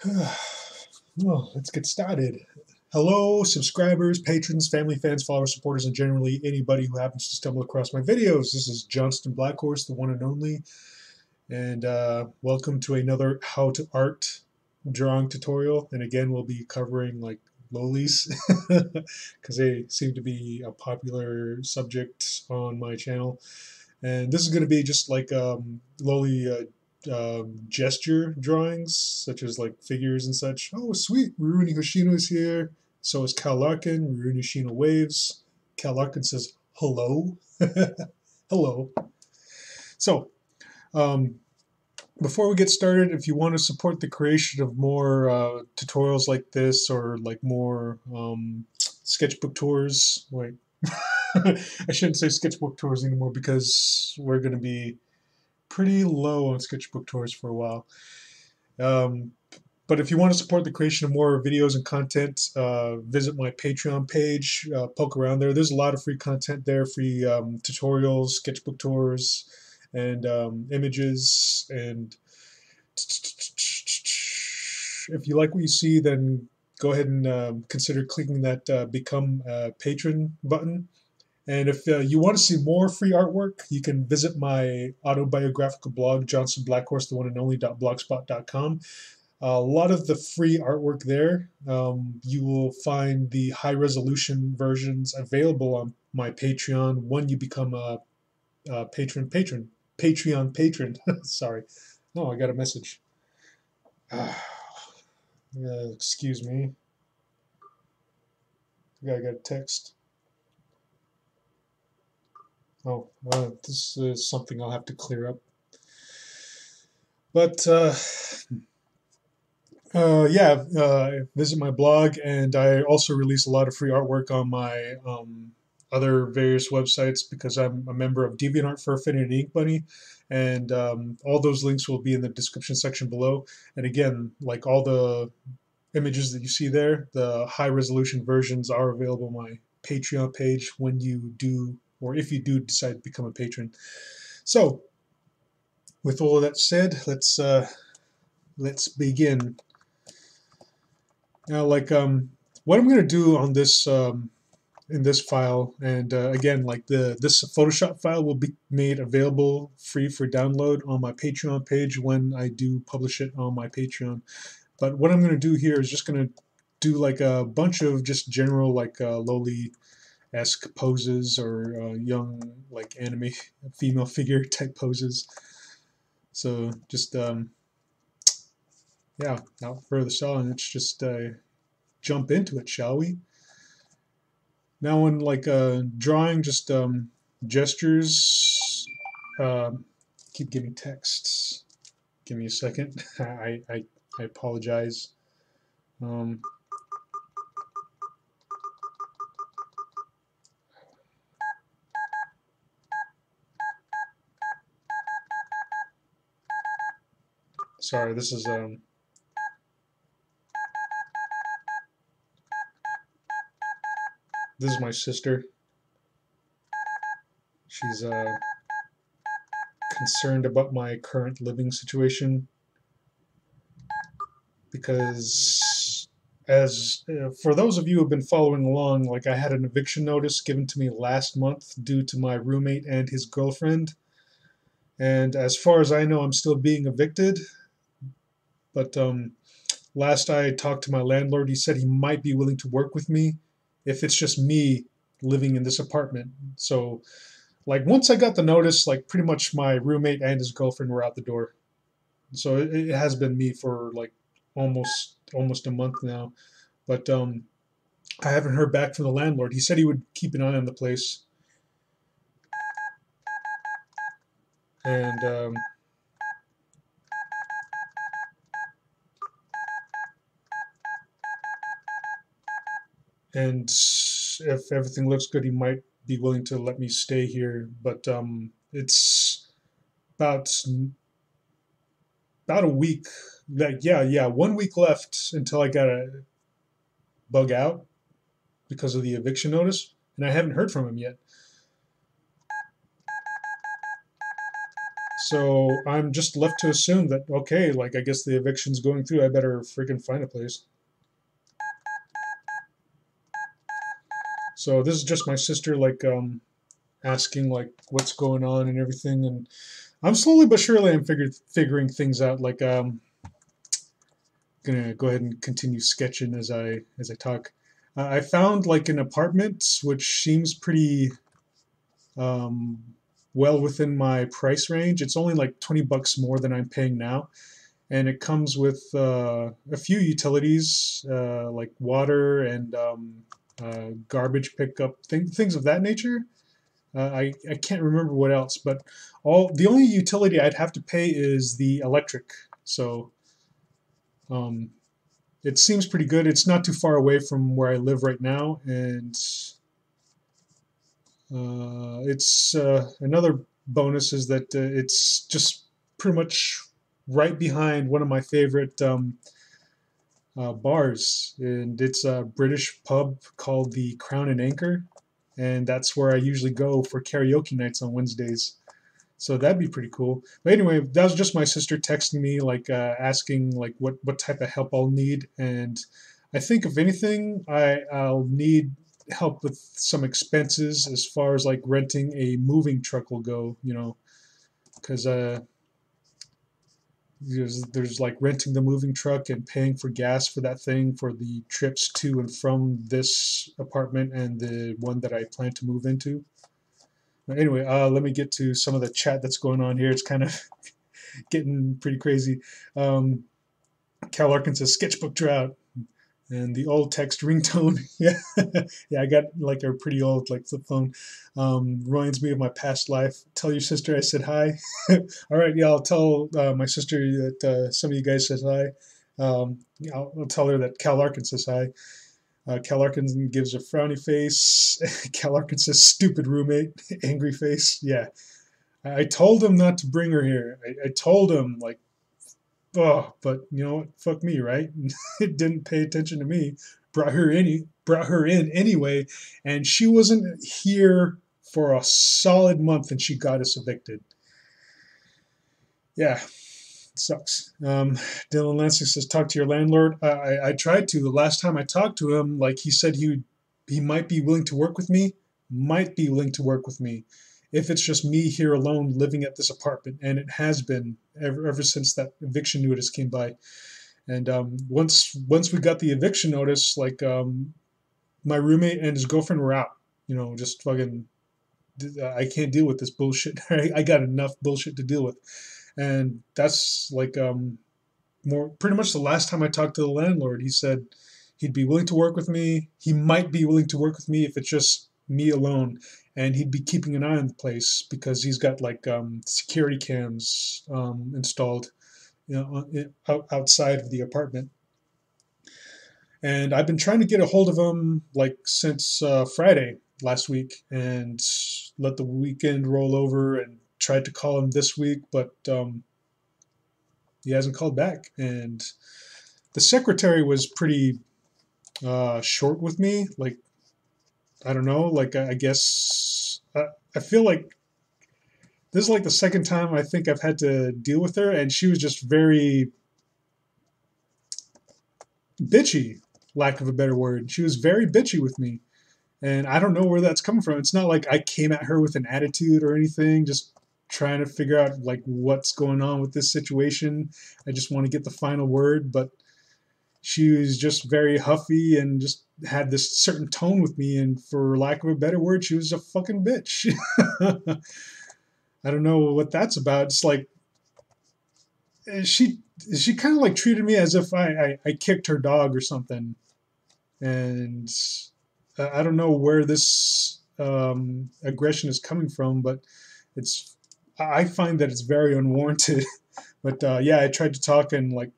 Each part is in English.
Well, let's get started. Hello, subscribers, patrons, family, fans, followers, supporters, and generally anybody who happens to stumble across my videos. This is Johnston Blackhorse, the one and only, and welcome to another How to Art drawing tutorial. And again, we'll be covering like lolis because they seem to be a popular subject on my channel. And this is going to be just like loli gesture drawings, such as like figures and such. Oh, sweet. Rurouni Hoshino is here. So is Cal Larkin. Rurouni Hoshino waves. Cal Larkin says, hello. Hello. So, um, before we get started, if you want to support the creation of more tutorials like this or like more sketchbook tours, wait, I shouldn't say sketchbook tours anymore because we're going to be pretty low on sketchbook tours for a while. Um, but if you want to support the creation of more videos and content, visit my Patreon page, poke around there. There's a lot of free content there, free tutorials, sketchbook tours, and images. And if you like what you see, then go ahead and consider clicking that Become a Patron button. And if you want to see more free artwork, you can visit my autobiographical blog, Johnston Blackhorse, the one and only .blogspot.com. A lot of the free artwork there, you will find the high resolution versions available on my Patreon when you become a Patreon patron. Sorry. Oh, I got a message. Excuse me. I got a text. Oh, this is something I'll have to clear up. But yeah, visit my blog, and I also release a lot of free artwork on my other various websites because I'm a member of DeviantArt, Furfin, and Ink Bunny, and all those links will be in the description section below. And again, like all the images that you see there, the high resolution versions are available on my Patreon page when you do, or if you do decide to become a patron. So, with all of that said, let's begin. Now, like what I'm going to do on this in this file, and again, like this Photoshop file will be made available free for download on my Patreon page when I do publish it on my Patreon. But what I'm going to do here is just going to do like a bunch of just general like loli-esque poses or young like anime female figure type poses. So just yeah, without further ado, let's just jump into it, shall we? Now, when like drawing just gestures, keep getting texts. Give me a second. I apologize. Um, Sorry, this is my sister. She's concerned about my current living situation because, as for those of you who have been following along, like I had an eviction notice given to me last month due to my roommate and his girlfriend. And as far as I know, I'm still being evicted. But last I talked to my landlord, he said he might be willing to work with me if it's just me living in this apartment. So, like, once I got the notice, like, pretty much my roommate and his girlfriend were out the door. So it has been me for like almost a month now. But I haven't heard back from the landlord. He said he would keep an eye on the place, and and if everything looks good, he might be willing to let me stay here. But it's about a week. Like yeah, 1 week left until I gotta bug out because of the eviction notice, and I haven't heard from him yet. So I'm just left to assume that, okay, like I guess the eviction's going through. I better freaking find a place. So this is just my sister, like asking like what's going on and everything, and I'm slowly but surely I'm figuring things out. Like gonna go ahead and continue sketching as I talk. I found like an apartment which seems pretty um, well within my price range. It's only like $20 more than I'm paying now, and it comes with a few utilities like water and garbage pickup, things of that nature. I can't remember what else, but the only utility I'd have to pay is the electric. So um, it seems pretty good. It's not too far away from where I live right now, and it's another bonus is that it's just pretty much right behind one of my favorite bars, and it's a British pub called the Crown and Anchor, and that's where I usually go for karaoke nights on Wednesdays. So that'd be pretty cool. But anyway, that was just my sister texting me, like asking like what type of help I'll need, and I think if anything, I'll need help with some expenses as far as like renting a moving truck will go. Because there's like renting the moving truck and paying for gas for that thing for the trips to and from this apartment and the one that I plan to move into. But anyway, let me get to some of the chat that's going on here. It's kind of getting pretty crazy. Cal Larkin says sketchbook drought and the old text ringtone. Yeah, yeah, I got like a pretty old like flip phone. Reminds me of my past life. Tell your sister I said hi. All right, yeah, I'll tell my sister that some of you guys said hi. I'll tell her that Cal Larkin says hi. Cal Larkin gives a frowny face. Cal Larkin says stupid roommate, angry face. Yeah, I told him not to bring her here. I told him like, oh, but you know what? Fuck me, right? It didn't pay attention to me. Brought her in anyway, and she wasn't here for a solid month, and she got us evicted. Yeah, sucks. Dylan Lansing says, talk to your landlord. I tried to. The last time I talked to him, like he said he might be willing to work with me. Might be willing to work with me if it's just me here alone living at this apartment, and it has been ever since that eviction notice came by. And once we got the eviction notice, like my roommate and his girlfriend were out. Just fucking. I can't deal with this bullshit. I got enough bullshit to deal with, and that's like pretty much the last time I talked to the landlord. He said he'd be willing to work with me. He might be willing to work with me if it's just me alone, and he'd be keeping an eye on the place because he's got like security cams installed, outside of the apartment. And I've been trying to get a hold of him like since Friday last week, and let the weekend roll over, and tried to call him this week, but he hasn't called back. And the secretary was pretty short with me. Like, I don't know, like I guess I feel like this is like the second time I think I've had to deal with her, and she was just very bitchy, lack of a better word. She was very bitchy with me, and I don't know where that's coming from. It's not like I came at her with an attitude or anything, just trying to figure out like what's going on with this situation. I just want to get the final word, but she was just very huffy and just had this certain tone with me, and for lack of a better word, she was a fucking bitch. I don't know what that's about. It's like she kind of like treated me as if I kicked her dog or something, and I don't know where this aggression is coming from, but I find that it's very unwarranted. But yeah, I tried to talk, and like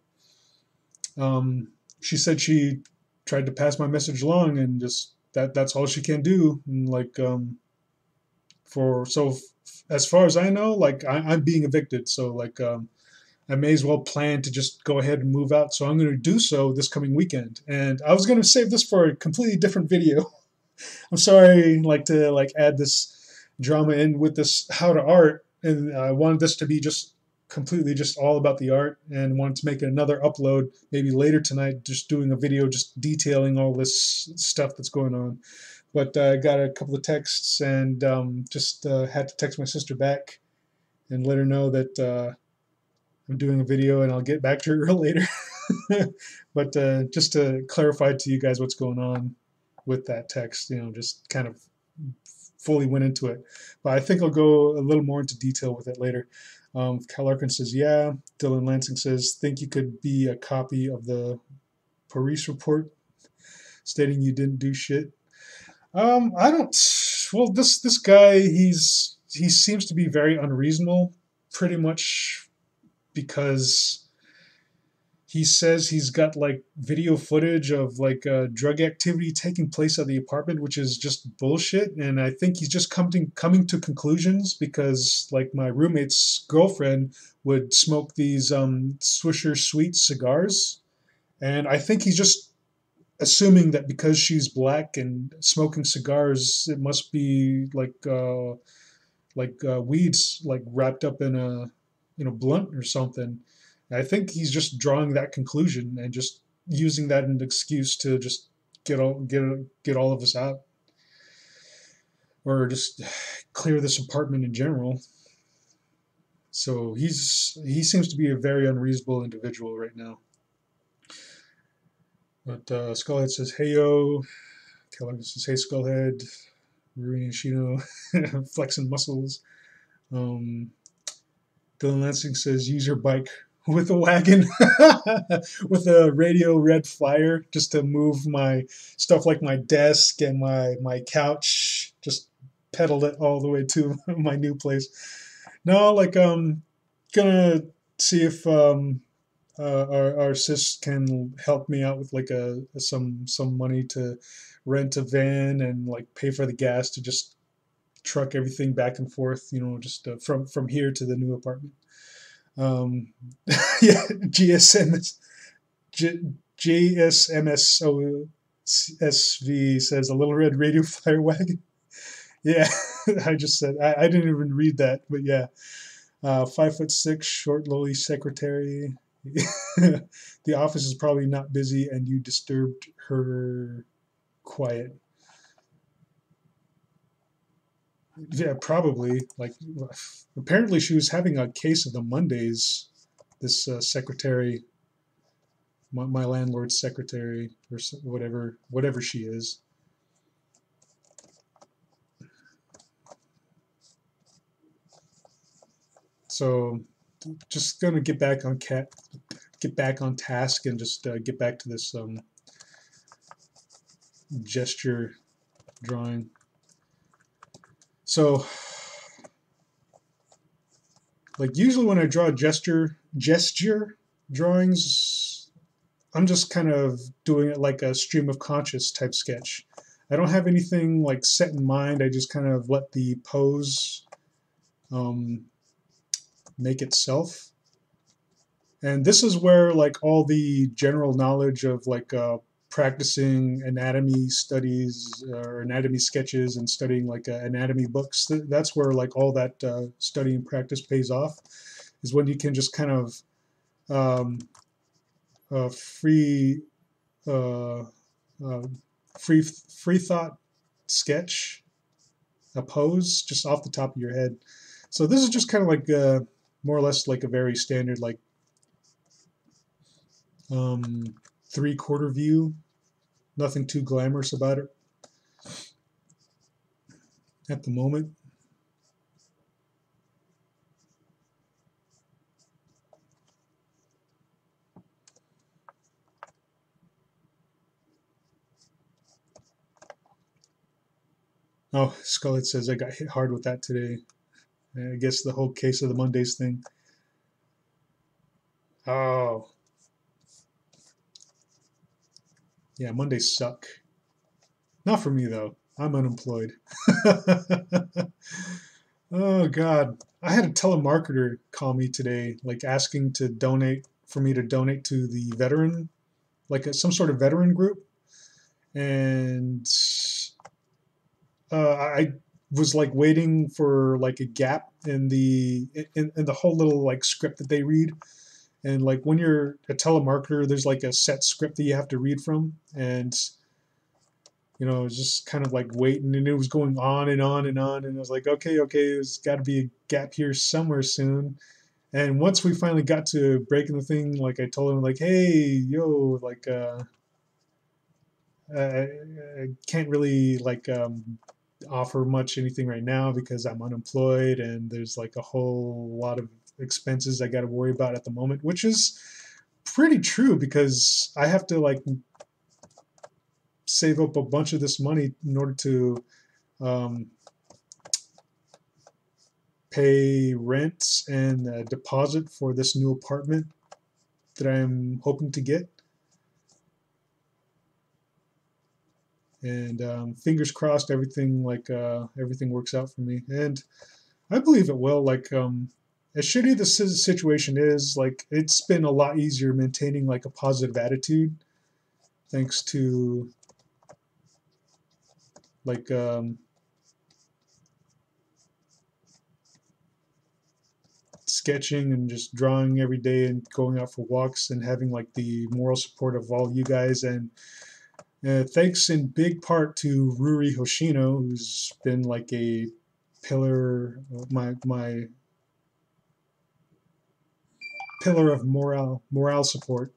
she said she tried to pass my message along, and just that's all she can do. And like as far as I know, like I'm being evicted, so like I may as well plan to just go ahead and move out. So I'm going to do so this coming weekend. And I was going to save this for a completely different video. I'm sorry, like to like add this drama in with this how to art. and I wanted this to be just completely just all about the art, and wanted to make another upload maybe later tonight, just doing a video just detailing all this stuff that's going on. But I got a couple of texts, and just had to text my sister back and let her know that I'm doing a video, and I'll get back to her later. But just to clarify to you guys what's going on with that text, just kind of fully went into it. But I think I'll go a little more into detail with it later. Cal Larkin says, yeah. Dylan Lansing says, think you could be a copy of the police report stating you didn't do shit. I don't. Well, this guy, he seems to be very unreasonable, pretty much because he says he's got like video footage of like drug activity taking place at the apartment, which is just bullshit. And I think he's just coming to conclusions because like my roommate's girlfriend would smoke these Swisher Sweet cigars, and I think he's just assuming that because she's black and smoking cigars, it must be like weeds like wrapped up in a blunt or something. I think he's just drawing that conclusion and just using that as an excuse to just get all of us out, or just clear this apartment in general. So he seems to be a very unreasonable individual right now. But Skullhead says, "Hey yo." Keller says, "Hey Skullhead." Ruin Yoshino flexing muscles. Dylan Lansing says, "Use your bike with a wagon with a Radio Red Flyer just to move my stuff like my desk and my couch. Just pedal it all the way to my new place." No, like gonna see if our sis can help me out with like some money to rent a van and like pay for the gas to just truck everything back and forth, just from here to the new apartment. Yeah, GSMSOSV says a little red radio flyer wagon. Yeah, I just said I didn't even read that, but yeah, 5'6", short, lowly secretary. The office is probably not busy, and you disturbed her quiet. Yeah, probably. Like, apparently she was having a case of the Mondays. This secretary, my landlord's secretary, or whatever she is. So, just gonna get back on task and just get back to this gesture drawing. So, like usually when I draw gesture drawings, I'm just kind of doing it like a stream of conscious type sketch. I don't have anything like set in mind. I just kind of let the pose make itself. And this is where like all the general knowledge of like practicing anatomy studies or anatomy sketches and studying like anatomy books, that's where like all that study and practice pays off, is when you can just kind of free thought sketch a pose just off the top of your head. So this is just kind of like more or less like a very standard like 3/4 view. Nothing too glamorous about it at the moment. Oh, Scarlett says I got hit hard with that today. I guess the whole case of the Mondays thing. Oh. Yeah, Mondays suck. Not for me, though. I'm unemployed. Oh, God. I had a telemarketer call me today, like asking for me to donate to the veteran, like some sort of veteran group. And I was like waiting for like a gap in the whole little like script that they read. And like when you're a telemarketer, there's like a set script that you have to read from, and just kind of like waiting, and it was going on and on and on, and I was like, okay, there's got to be a gap here somewhere soon. And once we finally got to breaking the thing, like I told him, like, hey, yo, like, I can't really like offer much anything right now because I'm unemployed and there's like a whole lot of expenses I got to worry about at the moment, which is pretty true because I have to like save up a bunch of this money in order to um, pay rent and a deposit for this new apartment that I'm hoping to get. And fingers crossed, everything everything works out for me, and I believe it will. Like as shitty the situation is, like it's been a lot easier maintaining like a positive attitude thanks to like sketching and just drawing every day and going out for walks and having like the moral support of all you guys. And thanks in big part to Ruri Hoshino, who's been like a pillar, my pillar of morale support.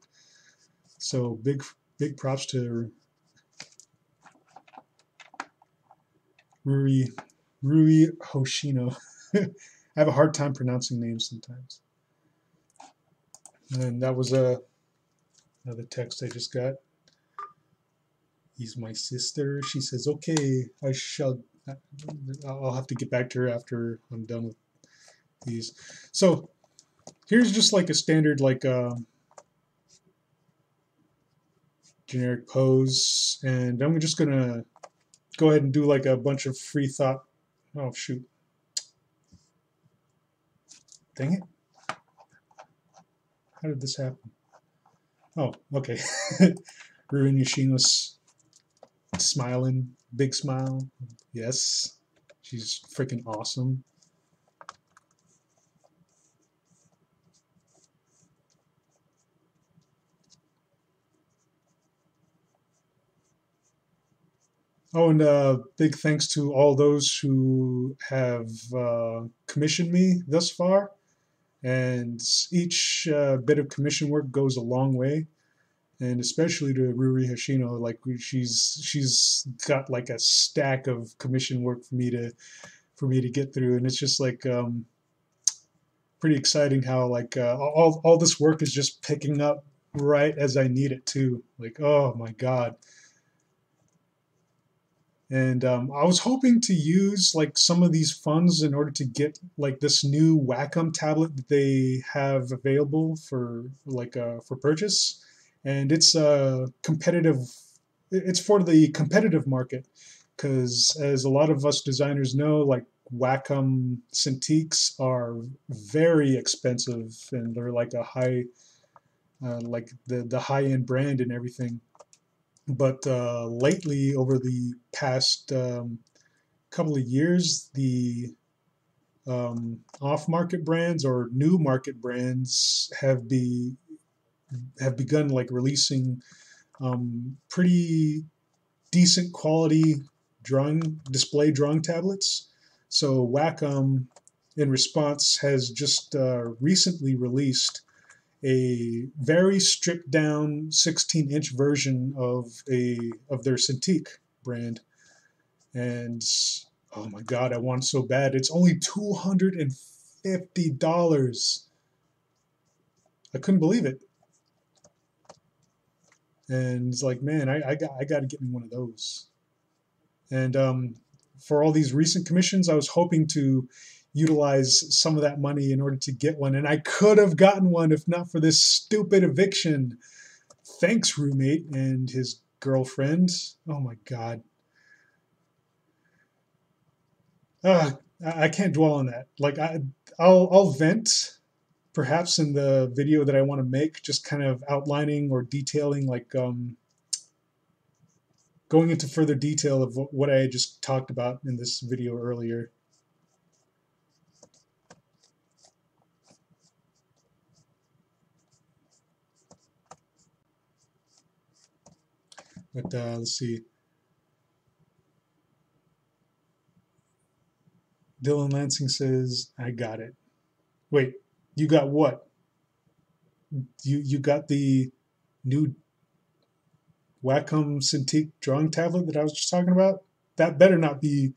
So big props to Ruri Hoshino. I have a hard time pronouncing names sometimes. And that was another text I just got. He's my sister. She says, okay, I'll have to get back to her after I'm done with these. So here's just like a standard like generic pose, and I'm just gonna go ahead and do like a bunch of free thought. Oh shoot, dang it, how did this happen? Oh, okay. Ruin Yoshino's smiling, big smile. Yes, she's freaking awesome. Oh, and big thanks to all those who have commissioned me thus far. And each bit of commission work goes a long way. And especially to Ruri Hoshino, like she's got like a stack of commission work for me to get through, and it's just like pretty exciting how like all this work is just picking up right as I need it to. Like, oh my god. And I was hoping to use like some of these funds in order to get like this new Wacom tablet that they have available for like for purchase, and it's competitive. It's for the competitive market because, as a lot of us designers know, like Wacom Cintiqs are very expensive, and they're like a high, like the high end brand and everything. But lately, over the past couple of years, the off-market brands or new market brands have begun like releasing pretty decent quality display drawing tablets. So Wacom, in response, has just recently released a very stripped down 16-inch version of their Cintiq brand, and oh my god, I want it so bad. It's only $250. I couldn't believe it, and it's like, man, I got to get me one of those. And for all these recent commissions, I was hoping to utilize some of that money in order to get one, and I could have gotten one if not for this stupid eviction. Thanks, roommate and his girlfriend. Oh my god. I can't dwell on that. Like I'll vent perhaps in the video that I want to make, just kind of outlining or detailing like going into further detail of what I had just talked about in this video earlier. But let's see. Dylan Lansing says, I got it. Wait, you got what? You got the new Wacom Cintiq drawing tablet that I was just talking about? That better not be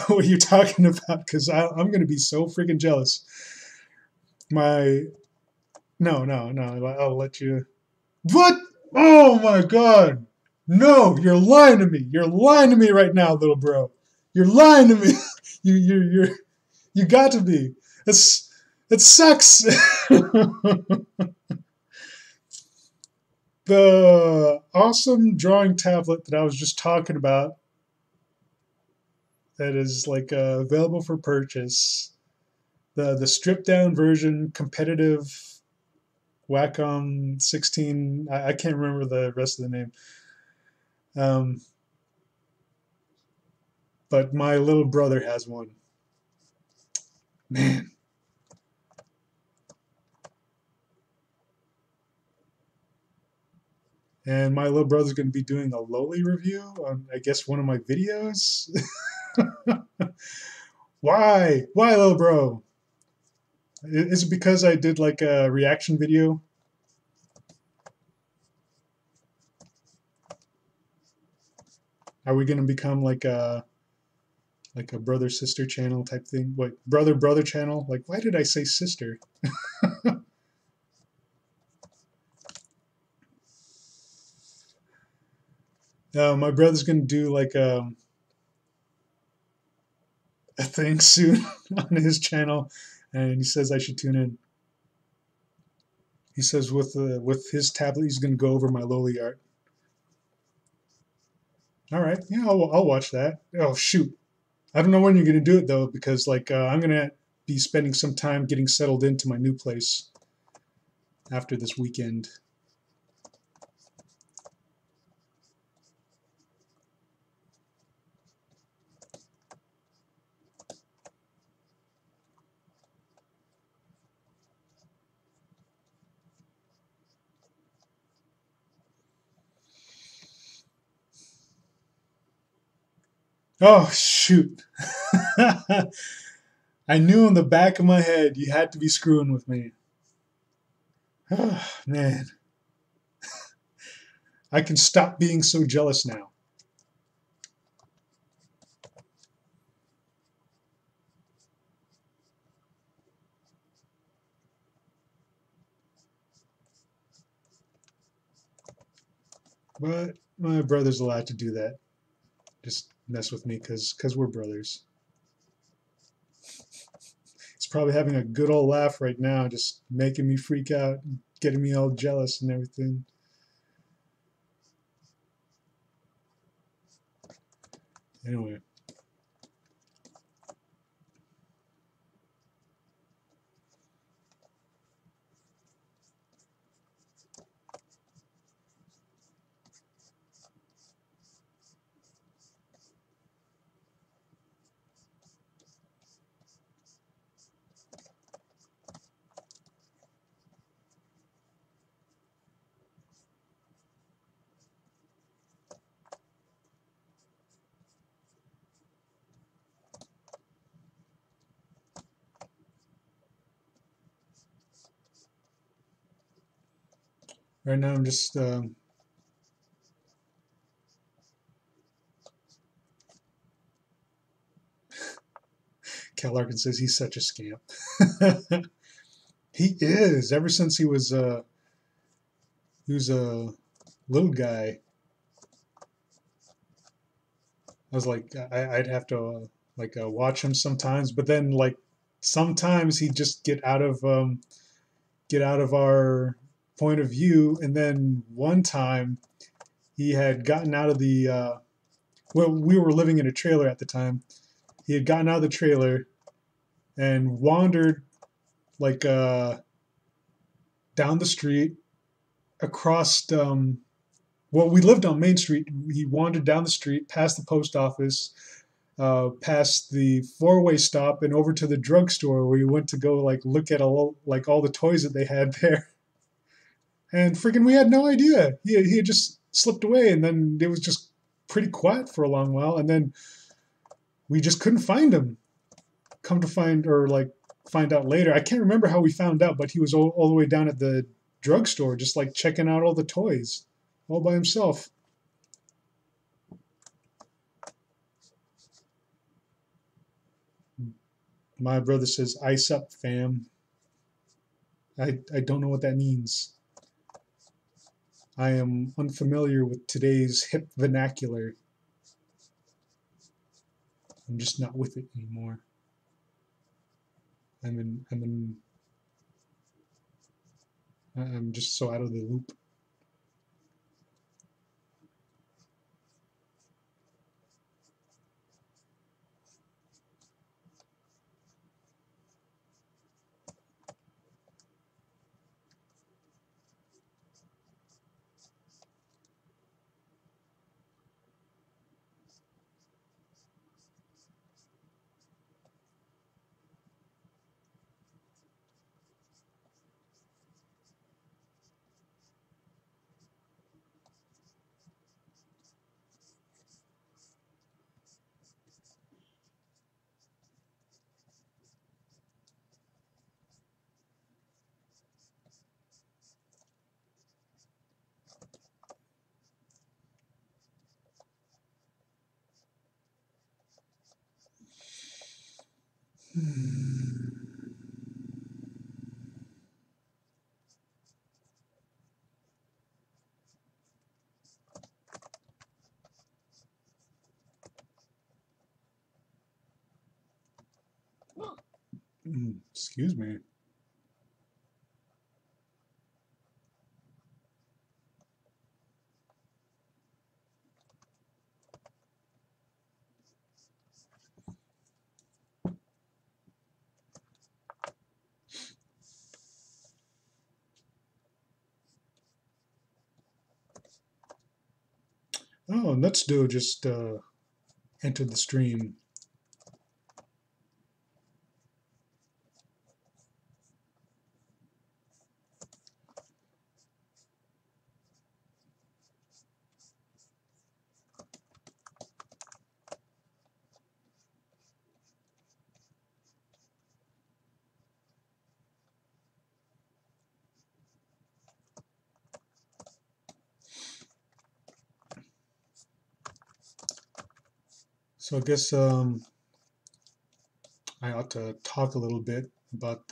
what you're talking about, because I'm going to be so freaking jealous. No. I'll let you. What? Oh my God! No, you're lying to me. You're lying to me right now, little bro. You're lying to me. You got to be. It sucks. The awesome drawing tablet that I was just talking about, that is like available for purchase. The stripped down version, competitive Wacom 16. I can't remember the rest of the name. But my little brother has one. Man. And my little brother's going to be doing a loli review on, I guess, one of my videos. Why? Why, little bro? Is it because I did like a reaction video? Are we going to become like a brother sister channel type thing? Wait, brother channel? Like, why did I say sister? My brother's going to do like a thing soon on his channel, and he says I should tune in. He says with his tablet, he's going to go over my loli art. All right, yeah, I'll watch that. Oh shoot, I don't know when you're going to do it though, because like I'm going to be spending some time getting settled into my new place after this weekend. Oh shoot. I knew in the back of my head you had to be screwing with me. Oh, man. I can stop being so jealous now. But my brother's allowed to do that. Just mess with me because we're brothers. He's probably having a good old laugh right now, just making me freak out, getting me all jealous and everything. Anyway. Right now I'm just Cal Larkin says he's such a scamp. He is. Ever since he was a little guy, I was like, I'd have to watch him sometimes, but then like sometimes he'd just get out of our point of view, and then one time he had gotten out of the well, we were living in a trailer at the time. He had gotten out of the trailer and wandered like down the street across well, we lived on Main Street. He wandered down the street, past the post office, past the four-way stop, and over to the drugstore where he went to go like look at all the toys that they had there. And freaking, we had no idea. He had just slipped away, and then it was just pretty quiet for a long while, and then we just couldn't find him. Come to find, or like find out later, I can't remember how we found out, but he was all the way down at the drugstore, just like checking out all the toys, all by himself. My brother says, "Ice up, fam." I don't know what that means. I am unfamiliar with today's hip vernacular. I'm just not with it anymore. I'm just so out of the loop. Excuse me. Oh, Nuts Duo just entered the stream. So I guess I ought to talk a little bit about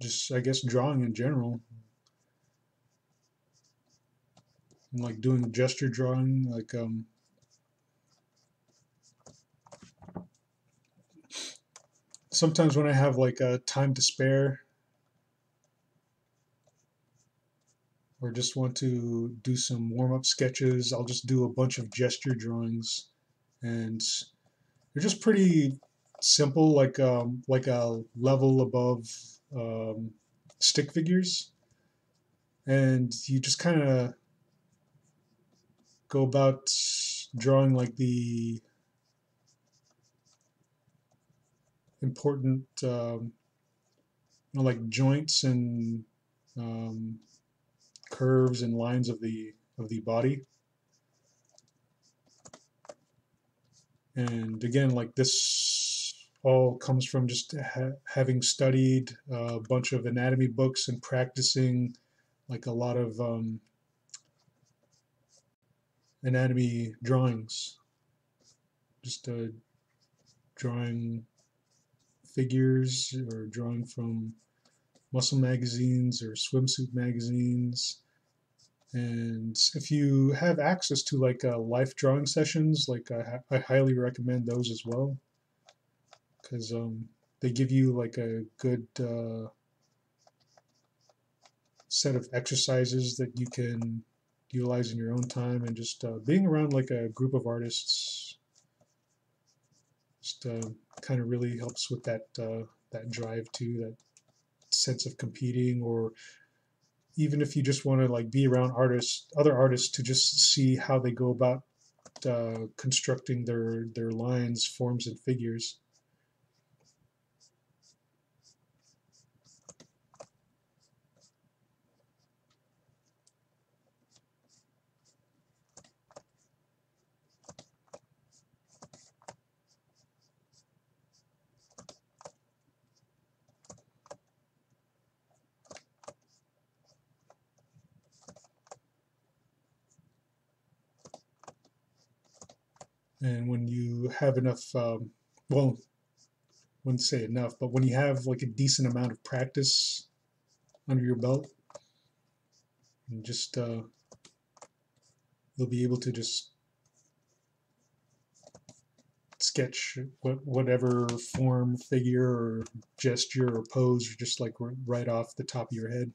just, I guess, drawing in general, and like doing gesture drawing. Like sometimes when I have like time to spare, or just want to do some warm-up sketches, I'll just do a bunch of gesture drawings, and they're just pretty simple, like a level above um, stick figures, and you just kind of go about drawing like the important, like joints and um, curves and lines of the body. And again, like this all comes from just having studied a bunch of anatomy books and practicing like a lot of anatomy drawings, just drawing figures or drawing from muscle magazines or swimsuit magazines. And if you have access to like life drawing sessions, like I highly recommend those as well, because they give you like a good set of exercises that you can utilize in your own time, and just being around like a group of artists just kind of really helps with that that drive too, that sense of competing, or even if you just want to like be around other artists to just see how they go about constructing their lines, forms, and figures. And when you have enough, well, wouldn't say enough, but when you have like a decent amount of practice under your belt, and just you'll be able to just sketch whatever form, figure, or gesture or pose, just like right off the top of your head.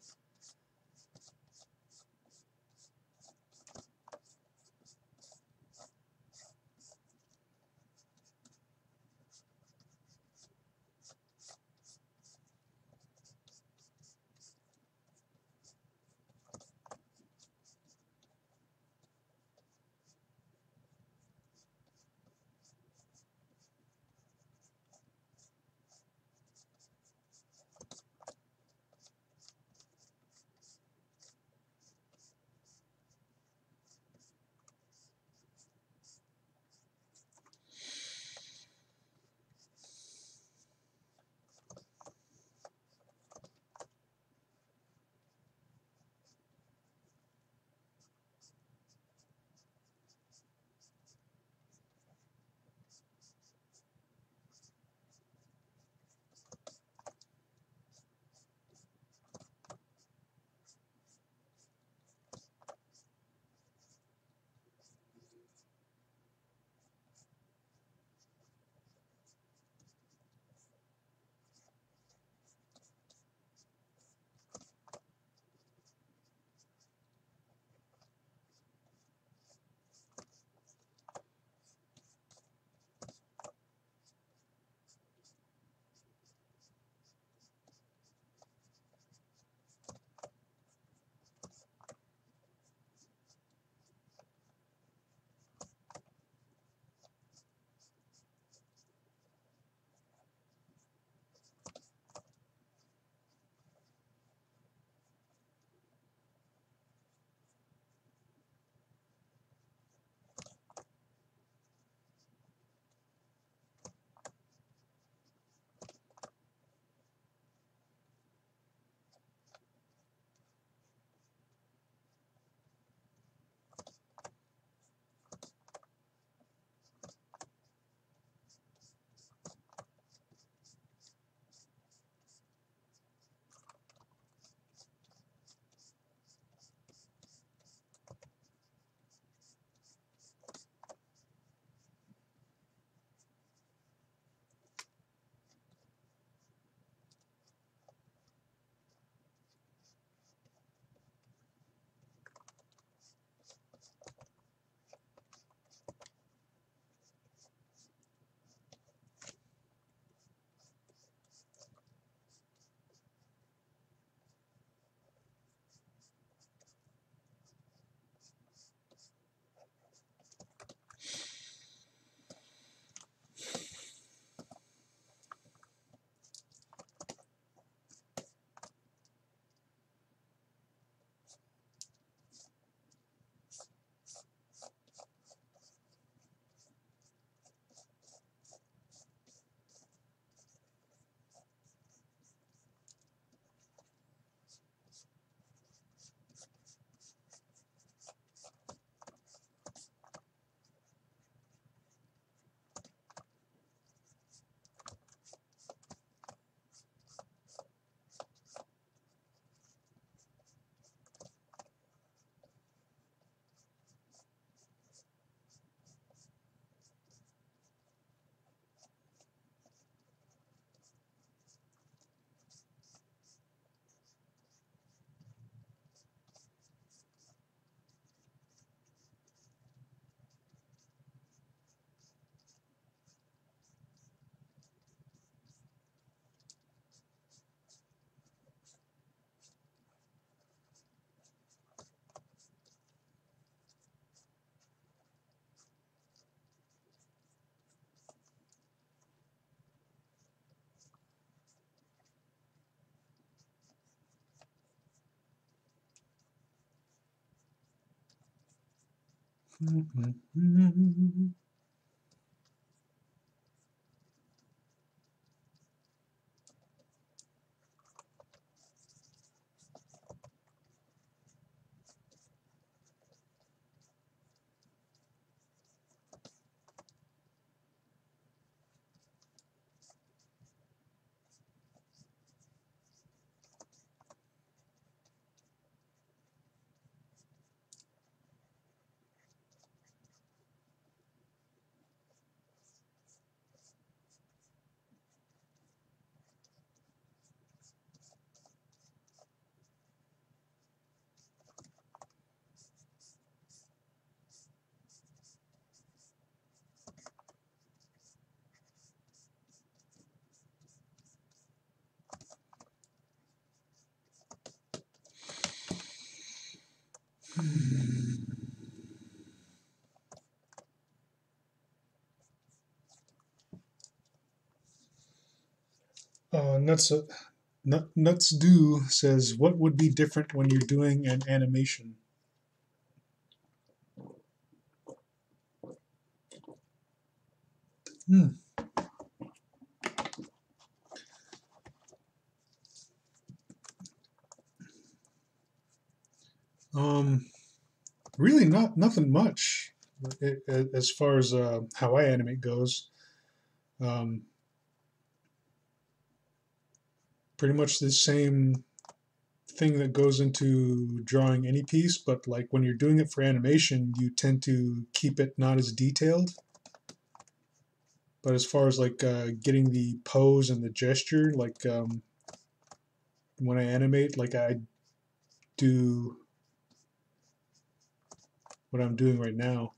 Nuts, Nuts Do says, what would be different when you're doing an animation? Hmm. Really nothing much as far as how I animate goes. Um, Pretty much the same thing that goes into drawing any piece, but like when you're doing it for animation, you tend to keep it not as detailed. But as far as like getting the pose and the gesture, like when I animate, like I do what I'm doing right now.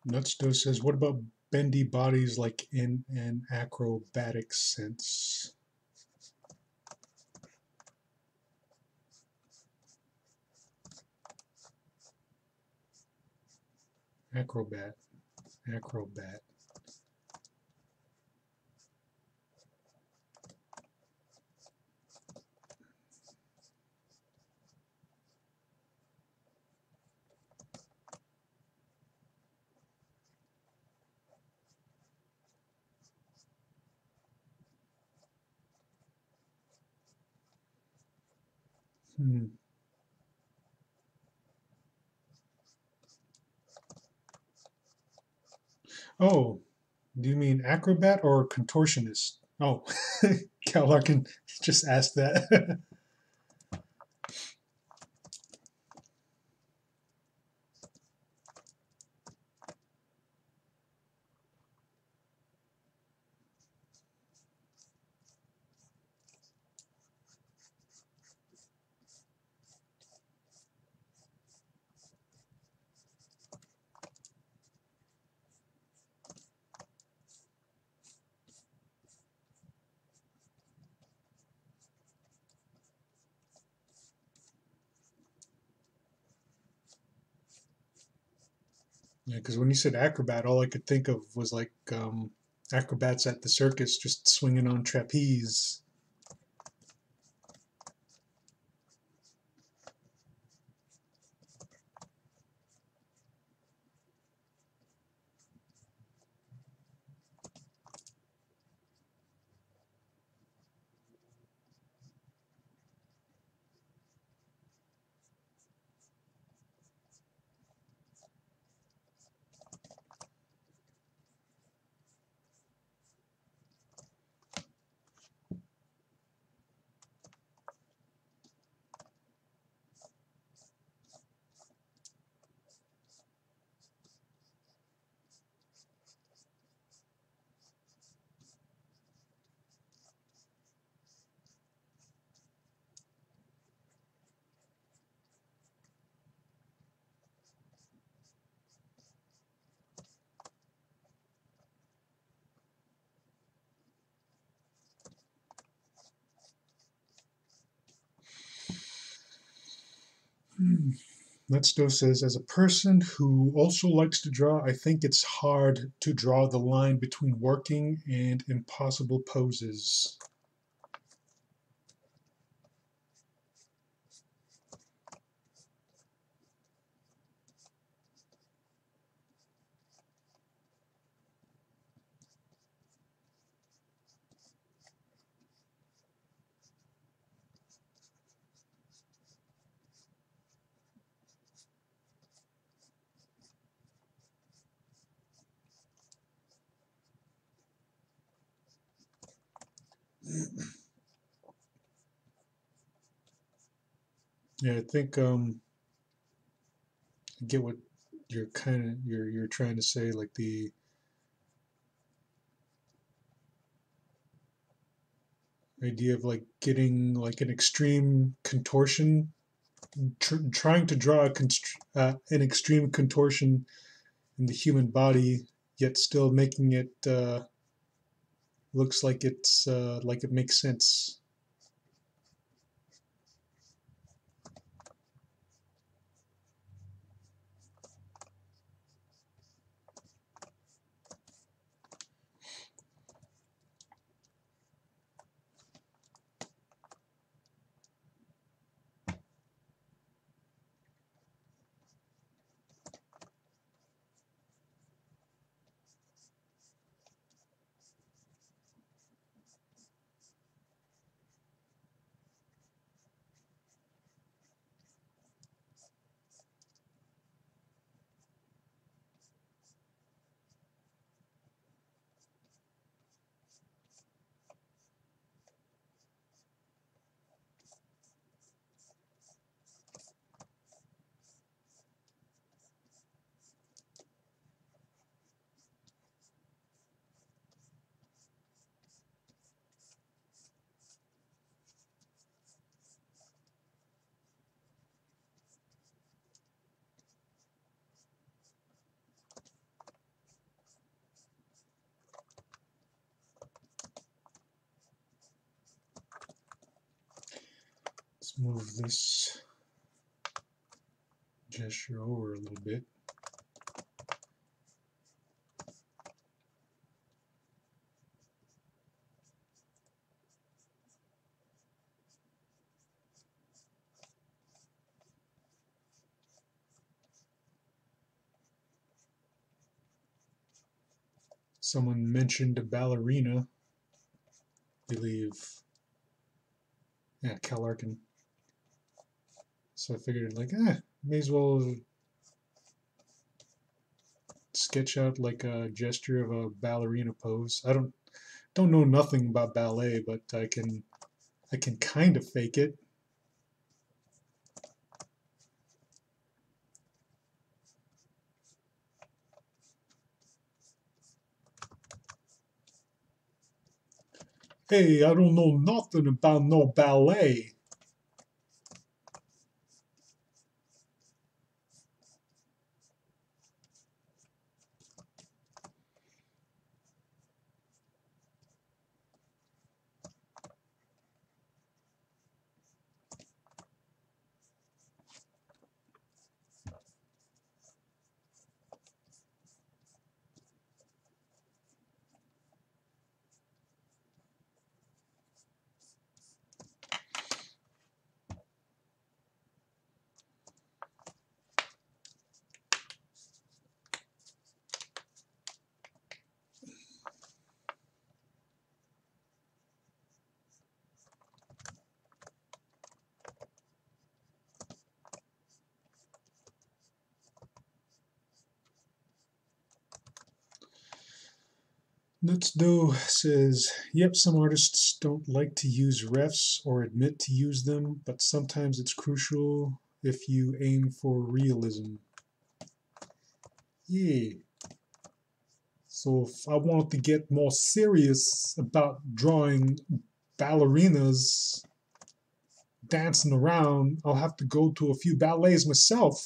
Nutsto says, what about bendy bodies like in an acrobatic sense? Acrobat. Acrobat. Hmm. Oh, do you mean acrobat or contortionist? Oh, Cal Larkin just asked that. Yeah, because when you said acrobat, all I could think of was like acrobats at the circus just swinging on trapeze. Hmm. Let's says, as a person who also likes to draw, I think it's hard to draw the line between working and impossible poses. Yeah, I think I get what you're trying to say, like the idea of like getting like an extreme contortion, trying to draw an extreme contortion in the human body, yet still making it looks like it makes sense. Let's move this gesture over a little bit. Someone mentioned a ballerina, I believe. Yeah, Cal Larkin. So I figured, like, may as well sketch out like a gesture of a ballerina pose. I don't know nothing about ballet, but I can kind of fake it. Hey, I don't know nothing about no ballet. Let's Do says, yep, some artists don't like to use refs or admit to use them, but sometimes it's crucial if you aim for realism. Yeah. So if I want to get more serious about drawing ballerinas dancing around, I'll have to go to a few ballets myself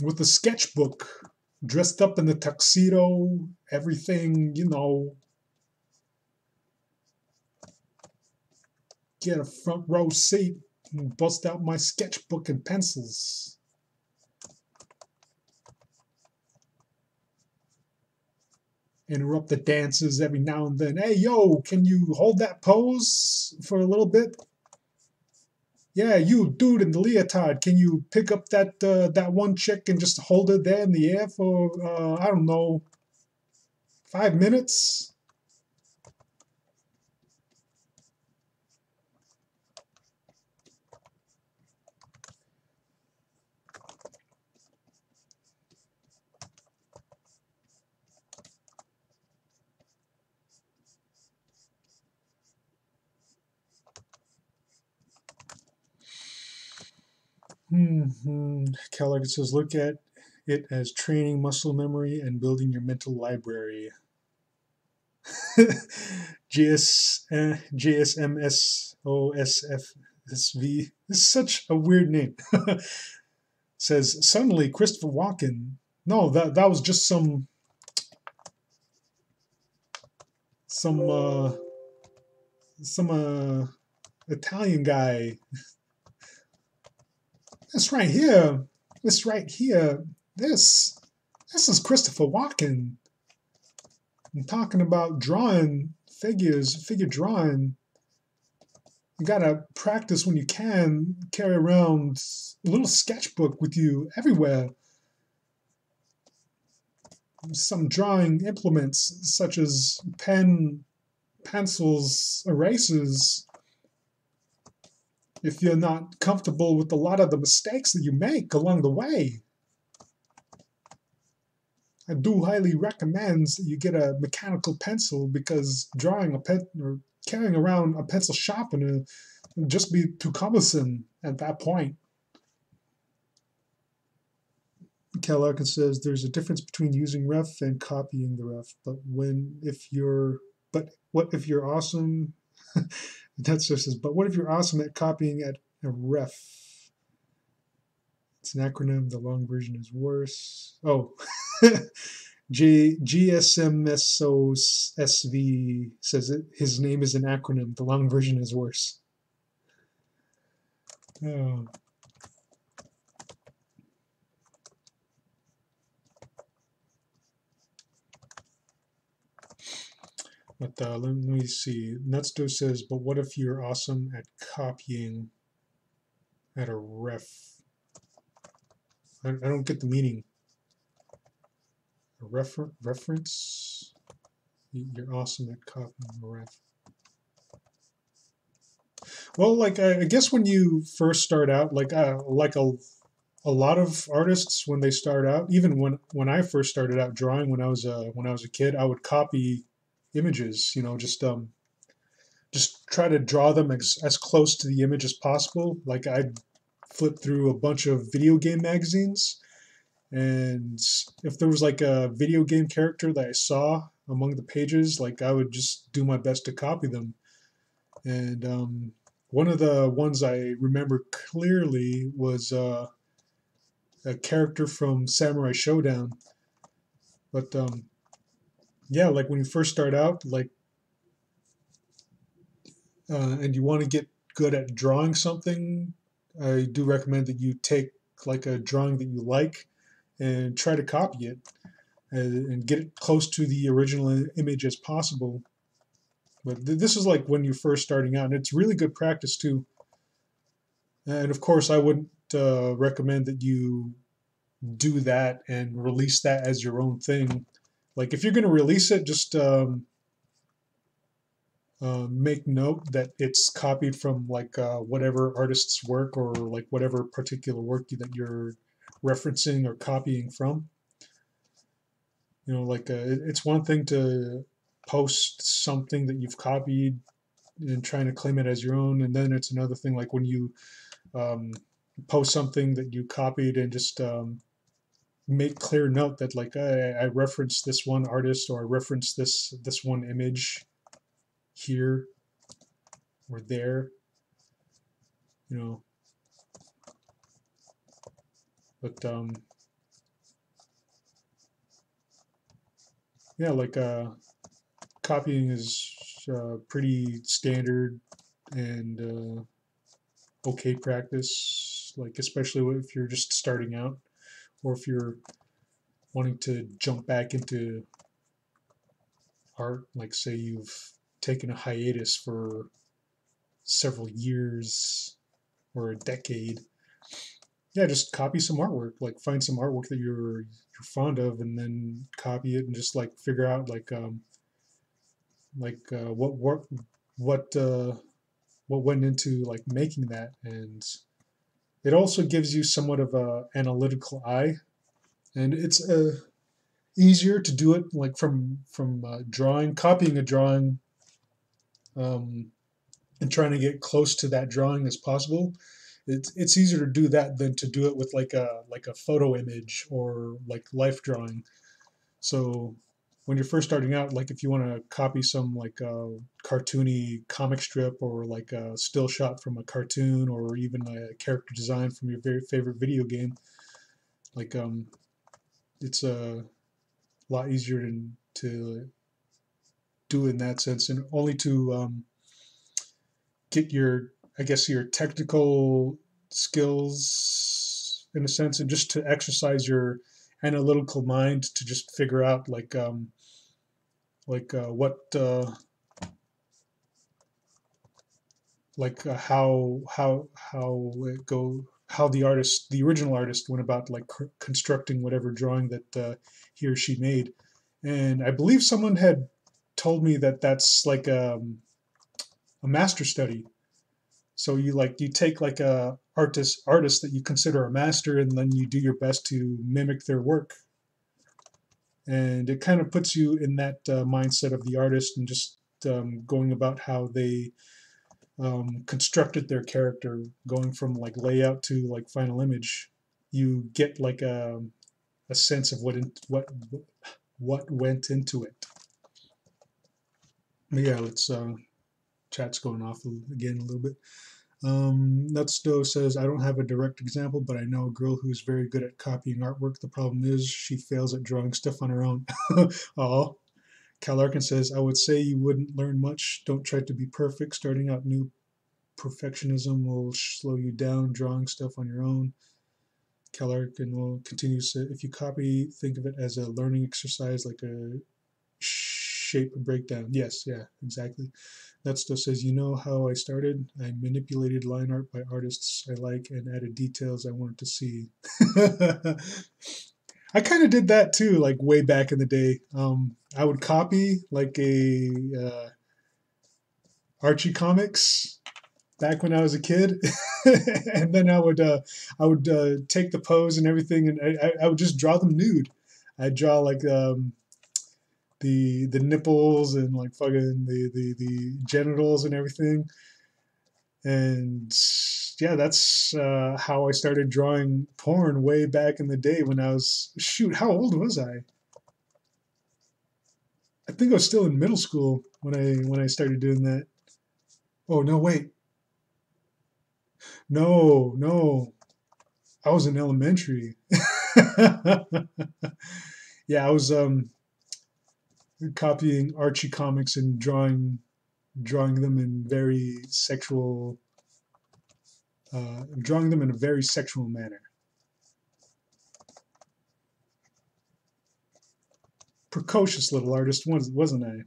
with a sketchbook, dressed up in the tuxedo, everything, get a front row seat and bust out my sketchbook and pencils. Interrupt the dances every now and then. Hey, yo, can you hold that pose for a little bit? Yeah, you dude in the leotard, can you pick up that one chick and just hold her there in the air for, I don't know, 5 minutes? Keller says, look at it as training muscle memory and building your mental library. GSMSOSFSV. This is such a weird name. Says, suddenly Christopher Walken. No, that was just some Italian guy. This right here. This right here. This is Christopher Walken. I'm talking about drawing figures, figure drawing. You gotta practice when you can. Carry around a little sketchbook with you everywhere. Some drawing implements such as pen, pencils, erasers. If you're not comfortable with a lot of the mistakes that you make along the way, I do highly recommend that you get a mechanical pencil, because drawing a pen or carrying around a pencil sharpener would just be too cumbersome at that point. Cal Larkin says there's a difference between using ref and copying the ref, but what if you're awesome? That says, but what if you're awesome at copying at a ref? It's an acronym. The long version is worse. Oh, GSMSOSV says it, his name is an acronym. The long version is worse. Oh. But let me see. Nutsto says, but what if you're awesome at copying at a ref? I don't get the meaning. A reference? You're awesome at copying a ref. Well, like I guess when you first start out, like a a lot of artists, when they start out, even when I first started out drawing when I was a kid, I would copy images, just try to draw them as close to the image as possible. Like I'd flip through a bunch of video game magazines, and if there was like a video game character that I saw among the pages, like I would just do my best to copy them. And one of the ones I remember clearly was a character from Samurai Showdown. But yeah, like when you first start out, like and you want to get good at drawing something, I do recommend that you take like a drawing that you like and try to copy it and get it close to the original image as possible. But this is like when you're first starting out, and it's really good practice too. And of course, I wouldn't recommend that you do that and release that as your own thing. Like if you're going to release it, just make note that it's copied from like whatever artist's work or like whatever particular work that you're referencing or copying from. Like it's one thing to post something that you've copied and trying to claim it as your own, and then it's another thing like when you um, post something that you copied and just make clear note that like I referenced this one artist or I referenced this one image here or there, but yeah, like copying is pretty standard and okay practice, like especially if you're just starting out or if you're wanting to jump back into art, like say you've taken a hiatus for several years or a decade. Yeah, just copy some artwork, like find some artwork that you're fond of and then copy it and just like figure out what went into like making that. And it also gives you somewhat of a analytical eye, and it's easier to do it like from drawing, copying a drawing, and trying to get close to that drawing as possible. It's easier to do that than to do it with like a photo image or like life drawing. So when you're first starting out, like if you want to copy some like cartoony comic strip or like a still shot from a cartoon or even a character design from your very favorite video game, like it's a lot easier to do in that sense, and only to get your, I guess, your technical skills in a sense, and just to exercise your analytical mind to just figure out how it go, how the original artist went about like constructing whatever drawing that he or she made. And I believe someone had told me that that's like a master study. So you take like a artist that you consider a master, and then you do your best to mimic their work. And it kind of puts you in that mindset of the artist and just going about how they constructed their character, going from like layout to like final image. You get like a sense of what went into it. But yeah, let's chat's going off again a little bit. Nutsto says, I don't have a direct example, but I know a girl who's very good at copying artwork. The problem is she fails at drawing stuff on her own. Oh, Cal Arkin says, I would say you wouldn't learn much. Don't try to be perfect. Starting out new, perfectionism will slow you down. Drawing stuff on your own. Cal Arkin will continue to say, if you copy, think of it as a learning exercise, like a shape breakdown. Yes, yeah, exactly. That stuff says, you know how I started? I manipulated line art by artists I like and added details I wanted to see. I kind of did that too, like way back in the day. I would copy like a Archie comics, back when I was a kid, and then I would take the pose and everything, and I would just draw them nude. I'd draw like the nipples and like fucking the genitals and everything, and yeah, that's how I started drawing porn way back in the day when I was shoot. How old was I? I think I was still in middle school when I started doing that. Oh no, wait, no, I was in elementary. Yeah, I was copying Archie comics and drawing them in very sexual drawing them in a very sexual manner. Precocious little artist, wasn't I?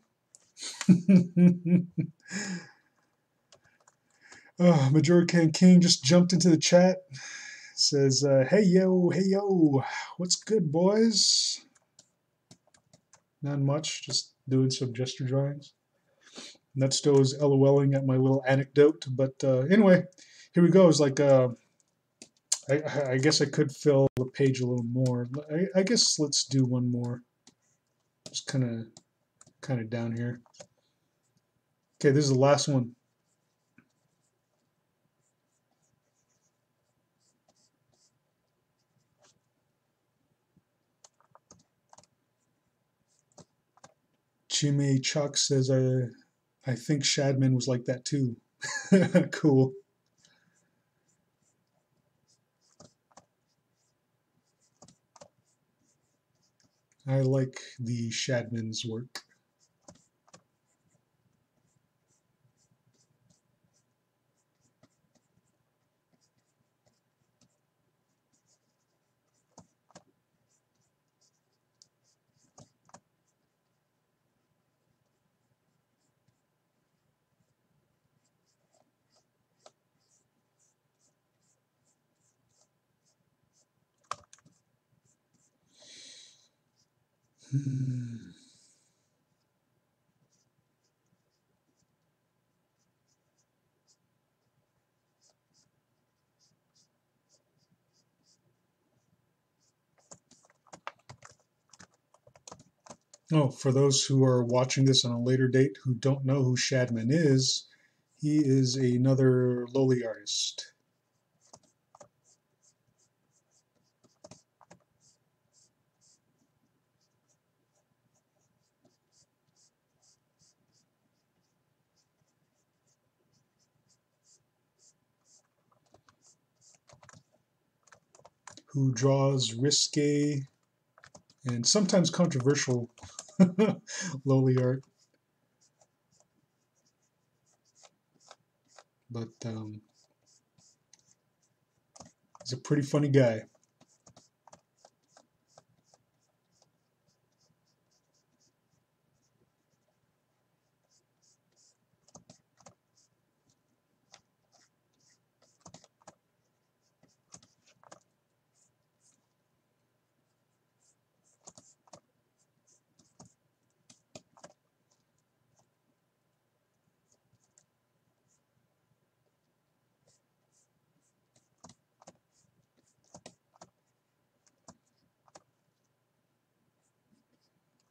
Majorcan King just jumped into the chat. Says, hey yo, what's good, boys? Not much, just doing some gesture drawings. Nutsto's LOLing at my little anecdote, but anyway, here we go. It's like, I guess I could fill the page a little more. I guess let's do one more. Just kind of down here. Okay, this is the last one. Chime Chuck says, I think Shadman was like that too. Cool. I like the Shadman's work. Oh, for those who are watching this on a later date who don't know who Shadman is, he is another loli artist. Who draws risque and sometimes controversial loli art. But he's a pretty funny guy.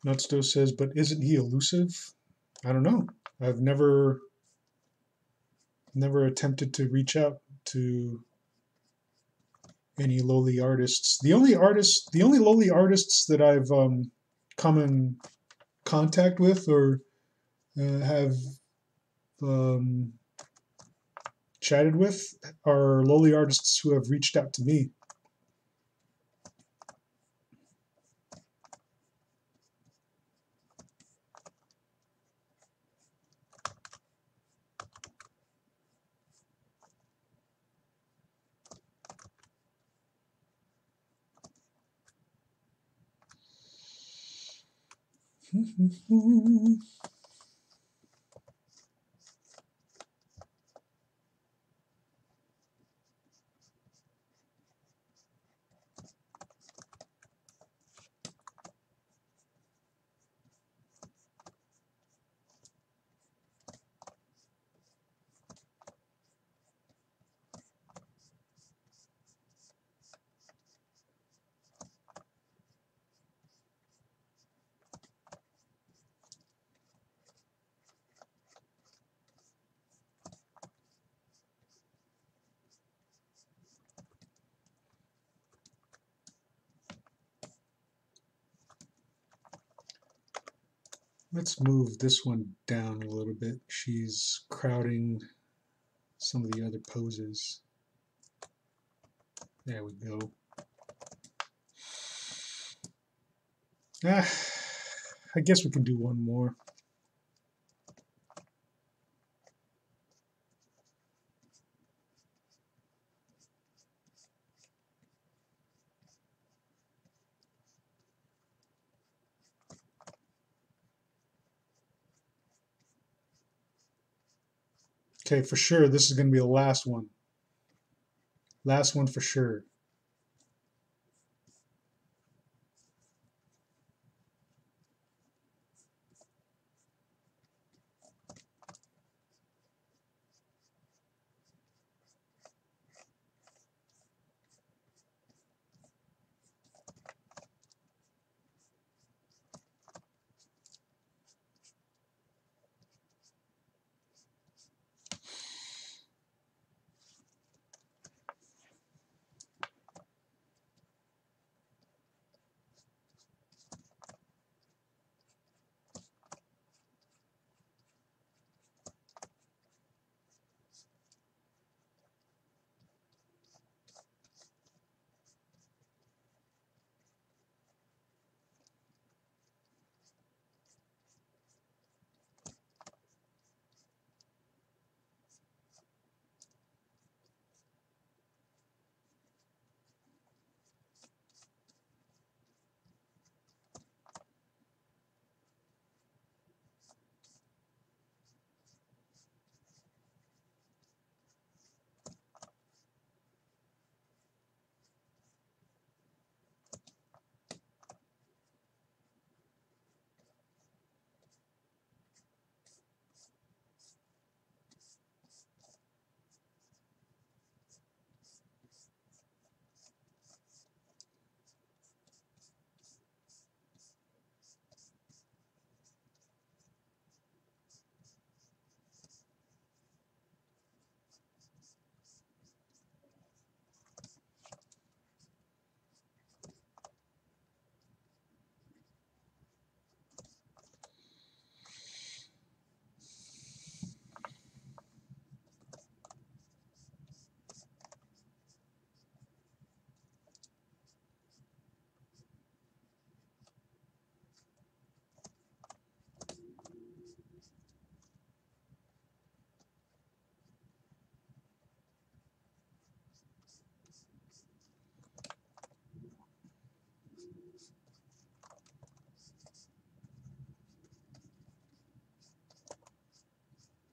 Nutsto says, but isn't he elusive? I don't know. I've never attempted to reach out to any loli artists. The only loli artists that I've come in contact with or have um, chatted with are loli artists who have reached out to me. Let's move this one down a little bit. She's crowding some of the other poses. There we go. I guess we can do one more. Okay, for sure, this is going to be the last one. Last one for sure.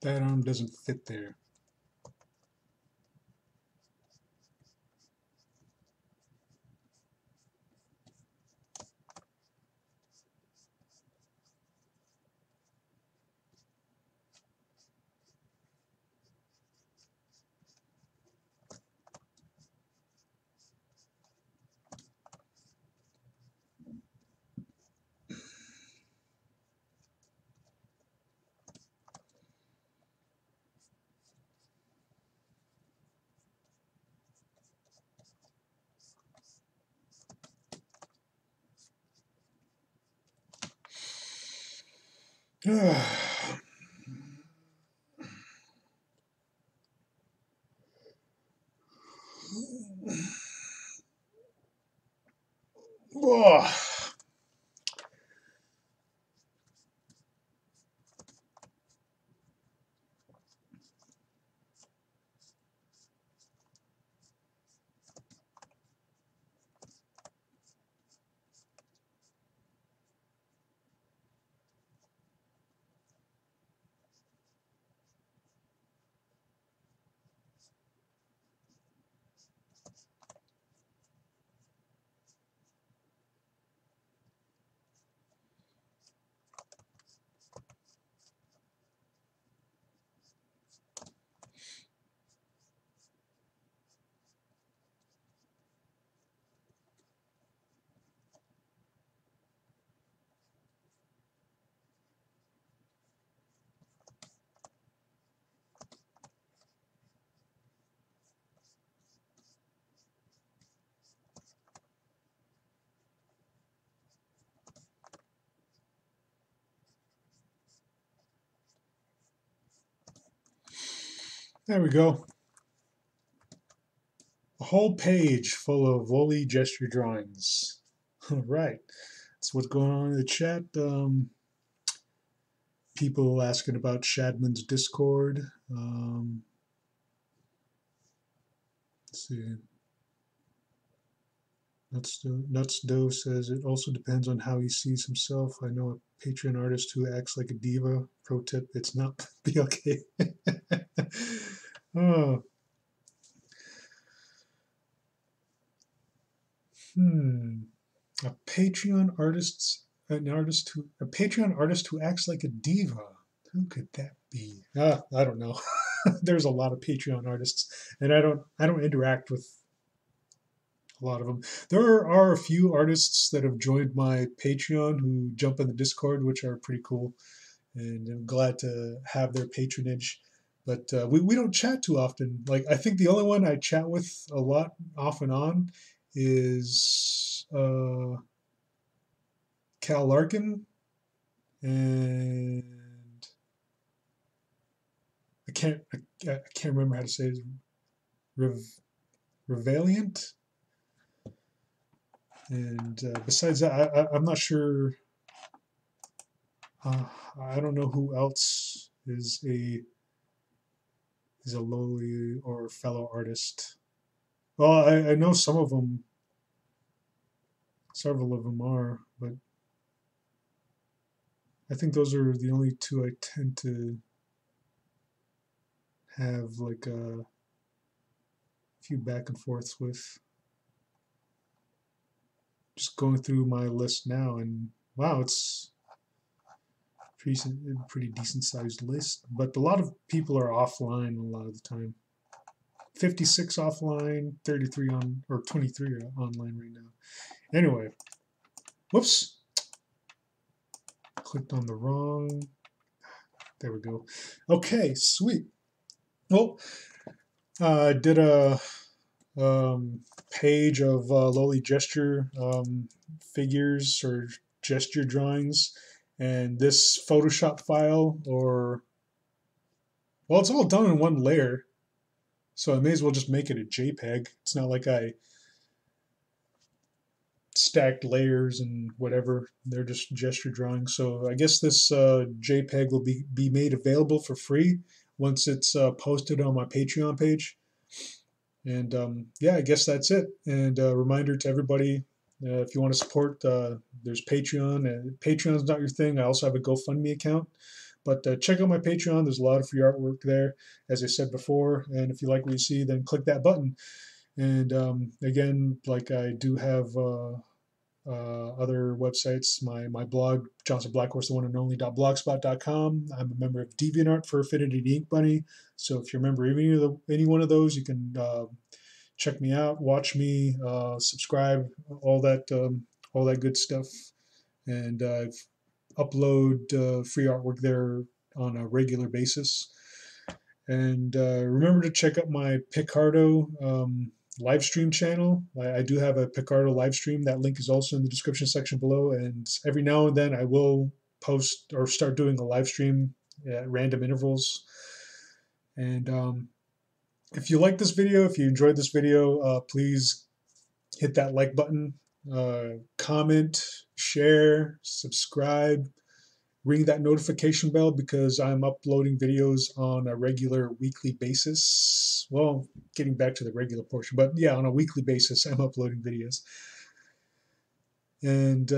That arm doesn't fit there. There we go. A whole page full of loli gesture drawings. All right. That's what's going on in the chat. People asking about Shadman's Discord. Let's see. Nuts Doe says it also depends on how he sees himself. I know a Patreon artist who acts like a diva. Pro tip: it's not be okay. Oh. A Patreon artist who acts like a diva. Who could that be? I don't know. There's a lot of Patreon artists, and I don't interact with a lot of them. There are a few artists that have joined my Patreon who jump in the Discord, which are pretty cool, and I'm glad to have their patronage. But we don't chat too often. Like, I think the only one I chat with a lot off and on is Cal Larkin, and I can't remember how to say it. Revaliant. And besides that, I'm not sure. I don't know who else is a loli or fellow artist. Well, I know some of them. Several of them are, but I think those are the only two I tend to have like a few back and forths with. Just going through my list now, and wow, it's pretty decent sized list. But a lot of people are offline a lot of the time. 56 offline, 33 on, or 23 are online right now. Anyway, whoops, clicked on the wrong. There we go. Okay, sweet. Well, I did a page of loli gesture figures or gesture drawings, and this Photoshop file, or well, it's all done in one layer, so I may as well just make it a JPEG. It's not like I stacked layers and whatever. They're just gesture drawings. So I guess this JPEG will be made available for free once it's posted on my Patreon page. And yeah, I guess that's it. And a reminder to everybody, if you want to support, there's Patreon. Patreon's not your thing. I also have a GoFundMe account. But check out my Patreon. There's a lot of free artwork there, as I said before. And if you like what you see, then click that button. And again, like I do have other websites, my blog, Johnston Blackhorse, the one and only .blogspot.com. I'm a member of DeviantArt for Affinity and Ink Bunny. So if you're a member of any one of those, you can check me out, watch me, subscribe, all that good stuff. And I've upload free artwork there on a regular basis. And remember to check out my Picardo live stream channel. I do have a Picardo live stream. That link is also in the description section below. And every now and then I will post or start doing a live stream at random intervals. And if you like this video, if you enjoyed this video, please hit that like button, comment, share, subscribe. Ring that notification bell because I'm uploading videos on a regular weekly basis. Well, getting back to the regular portion, but yeah, on a weekly basis, I'm uploading videos. And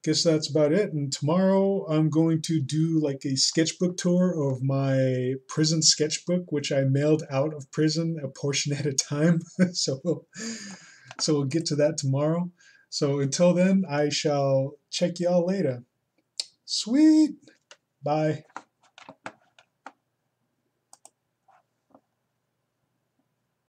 guess that's about it. And tomorrow I'm going to do like a sketchbook tour of my prison sketchbook, which I mailed out of prison a portion at a time. So we'll get to that tomorrow. So until then, I shall check y'all later. Sweet. Bye.